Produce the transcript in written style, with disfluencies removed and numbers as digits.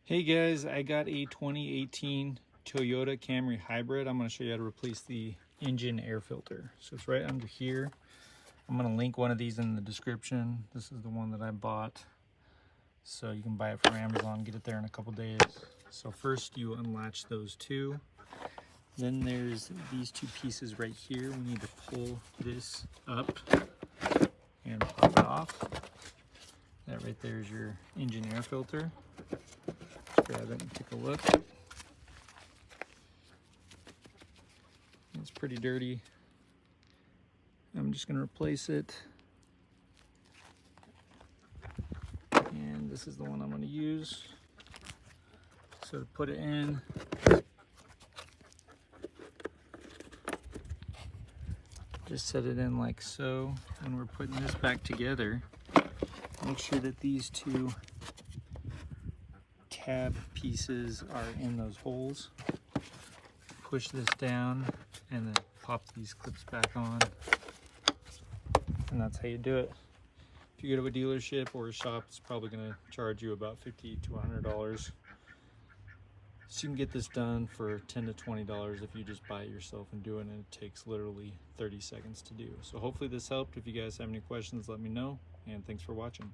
Hey guys, I got a 2018 Toyota Camry Hybrid. I'm going to show you how to replace the engine air filter. So it's right under here. I'm going to link one of these in the description. This is the one that I bought. So you can buy it from Amazon, get it there in a couple days. So first you unlatch those two. Then there's these two pieces right here. We need to pull this up and pop it off. That right there is your engine air filter. Grab it and take a look. It's pretty dirty. I'm just going to replace it. And this is the one I'm going to use. So to put it in, just set it in like so. When we're putting this back together, make sure that these two tab pieces are in those holes. Push this down and then pop these clips back on, and that's how you do it. If you go to a dealership or a shop, it's probably going to charge you about $50 to $100. So you can get this done for $10 to $20 if you just buy it yourself and do it, and it takes literally 30 seconds to do. So hopefully this helped. If you guys have any questions, let me know, and thanks for watching.